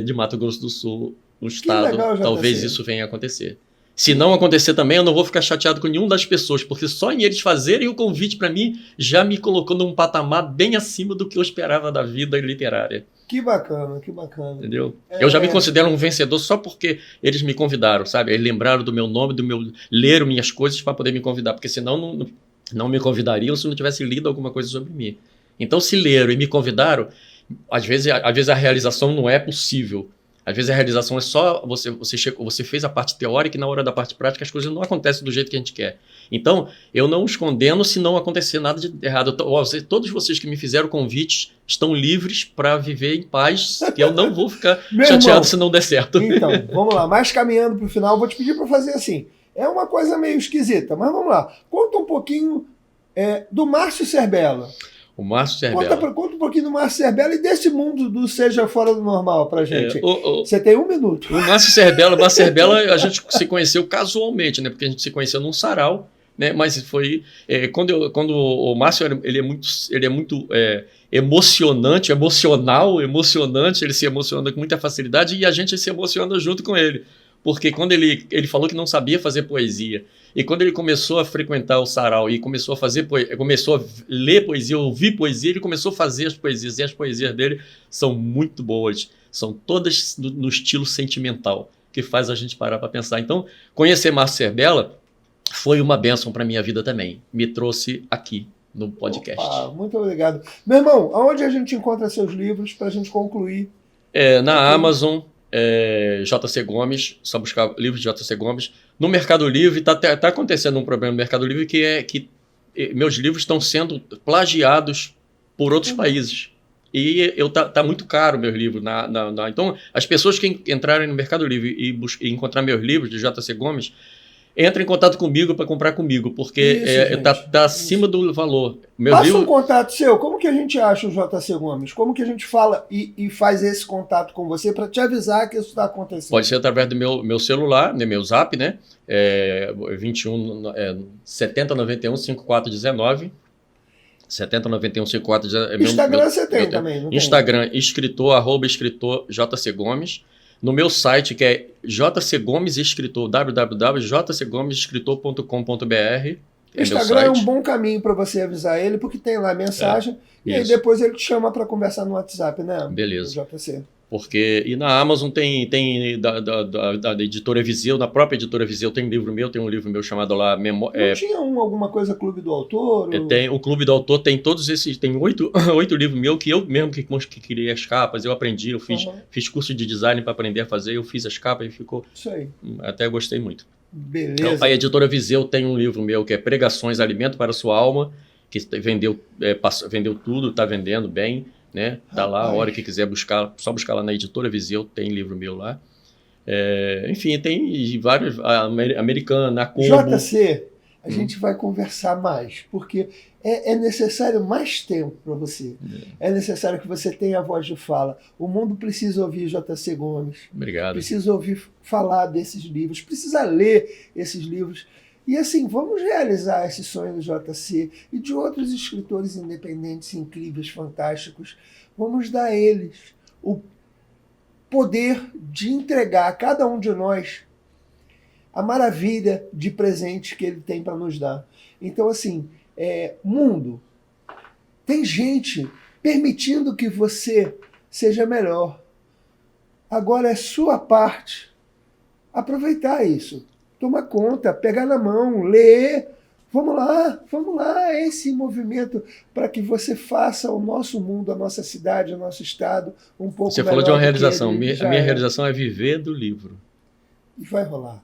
de Mato Grosso do Sul, no estado. Legal, talvez isso venha a acontecer. Se não acontecer também, eu não vou ficar chateado com nenhuma das pessoas, porque só em eles fazerem o convite para mim, já me colocou num patamar bem acima do que eu esperava da vida literária. Que bacana, que bacana. Entendeu? Eu já me considero um vencedor só porque eles me convidaram, sabe? Eles lembraram do meu nome, leram minhas coisas para poder me convidar, porque senão não me convidariam se não tivesse lido alguma coisa sobre mim. Então, se leram e me convidaram, às vezes a realização não é possível. Às vezes a realização é só você fez a parte teórica e na hora da parte prática as coisas não acontecem do jeito que a gente quer. Então, eu não os condeno se não acontecer nada de errado. Todos vocês que me fizeram convites estão livres para viver em paz, que eu não vou ficar chateado se não der certo. Então, vamos lá. Mas caminhando para o final, vou te pedir para fazer assim. É uma coisa meio esquisita, mas vamos lá. Conta um pouquinho do Márcio Serbella. O Márcio Serbella. Conta um pouquinho do Márcio Serbella e desse mundo do Seja Fora do Normal pra gente. Você tem 1 minuto. O Márcio Serbella, a gente se conheceu casualmente, né? Porque a gente se conheceu num sarau, né? Mas foi quando o Márcio ele é muito emocionante, emocionante, ele se emociona com muita facilidade e a gente se emociona junto com ele. Porque quando ele falou que não sabia fazer poesia, e quando ele começou a frequentar o sarau e começou a ler poesia, ouvir poesia, ele começou a fazer as poesias, e as poesias dele são muito boas, são todas no estilo sentimental, que faz a gente parar para pensar. Então, conhecer Márcio Serbella foi uma bênção para a minha vida também, me trouxe aqui no podcast. Opa, muito obrigado. Meu irmão, aonde a gente encontra seus livros para a gente concluir? Na Amazon, JC Gomes, só buscar livros de JC Gomes. No Mercado Livre, está acontecendo um problema no Mercado Livre que meus livros estão sendo plagiados por outros países. E tá muito caro meus livros. Então, as pessoas que entrarem no Mercado Livre e encontrar meus livros de JC Gomes, entrem em contato comigo para comprar comigo, porque tá acima do valor. Passa um contato seu. Como que a gente acha o JC Gomes? Como que a gente fala e faz esse contato com você para te avisar que isso está acontecendo? Pode ser através do meu celular, né, meu zap, né? 7091 5419. 7091 5419. Instagram você tem também, não tem? Instagram, escritor JC Gomes. No meu site, que é JC Gomes Escritor, www.jcgomesescritor.com.br. Instagram é um bom caminho para você avisar ele, porque tem lá a mensagem e aí depois ele te chama para conversar no WhatsApp, né? Beleza. JC. E na Amazon tem da editora Viseu, na própria editora Viseu tem um livro meu chamado lá... Não tinha alguma coisa Clube do Autor? Tem, o Clube do Autor tem todos esses, tem 8 livros meus que eu mesmo que criei as capas, eu aprendi, eu fiz curso de design para aprender a fazer, eu fiz as capas e ficou... Isso aí. Até gostei muito. Beleza. Então, a editora Viseu tem um livro meu que é Pregações, Alimento para a Sua Alma, que vendeu tudo, está vendendo bem. Né? Tá lá, a hora que quiser buscar, só buscar lá na editora Viseu, tem livro meu lá. Enfim, tem vários, Americana, Combo. JC, a gente vai conversar mais, porque é necessário mais tempo para você. É necessário que você tenha a voz de fala. O mundo precisa ouvir JC Gomes. Obrigado. Precisa ouvir falar desses livros, precisa ler esses livros. E assim, vamos realizar esse sonho do JC e de outros escritores independentes, incríveis, fantásticos. Vamos dar a eles o poder de entregar a cada um de nós a maravilha de presente que ele tem para nos dar. Então, assim, mundo, tem gente permitindo que você seja melhor. Agora é sua parte aproveitar isso. tomar conta, pegar na mão, ler. Vamos lá, esse movimento para que você faça o nosso mundo, a nossa cidade, o nosso estado um pouco melhor. Você falou de uma realização. A minha realização é viver do livro. E vai rolar.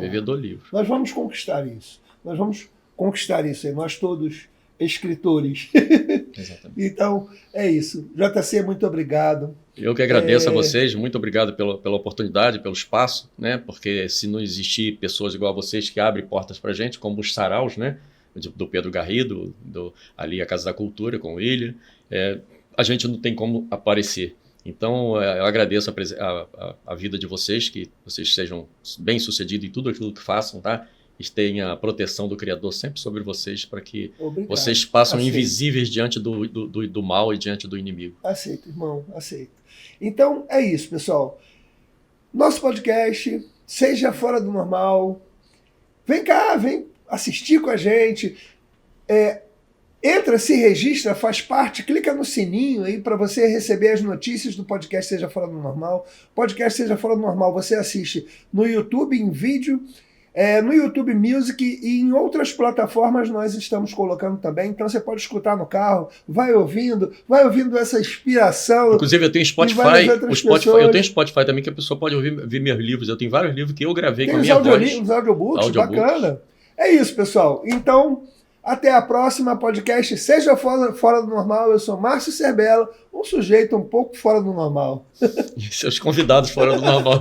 Viver do livro. Nós vamos conquistar isso. Nós vamos conquistar isso aí. Nós todos escritores. Exatamente. Então, é isso. JC, muito obrigado. Eu que agradeço a vocês, muito obrigado pela oportunidade, pelo espaço, né? Porque se não existir pessoas igual a vocês que abrem portas para a gente, como os saraus, né? Do Pedro Garrido, ali a Casa da Cultura com o William, a gente não tem como aparecer. Então, eu agradeço a vida de vocês, que vocês sejam bem-sucedidos em tudo aquilo que façam, tá? E tenha a proteção do Criador sempre sobre vocês, para que vocês passem invisíveis diante do mal e diante do inimigo. Aceito, irmão, aceito. Então, é isso, pessoal. Nosso podcast, Seja Fora do Normal. Vem cá, vem assistir com a gente. Entra, se registra, faz parte, clica no sininho aí para você receber as notícias do podcast Seja Fora do Normal. Podcast Seja Fora do Normal você assiste no YouTube em vídeo, no YouTube Music e em outras plataformas nós estamos colocando também. Então você pode escutar no carro, vai ouvindo essa inspiração. Inclusive eu tenho Spotify, eu tenho Spotify também que a pessoa pode ouvir meus livros. Eu tenho vários livros que eu gravei com a minha voz. Os audiobooks, bacana. É isso, pessoal. Então, até a próxima podcast Seja Fora do Normal. Eu sou Márcio Serbello, um sujeito um pouco fora do normal. E seus convidados fora do normal.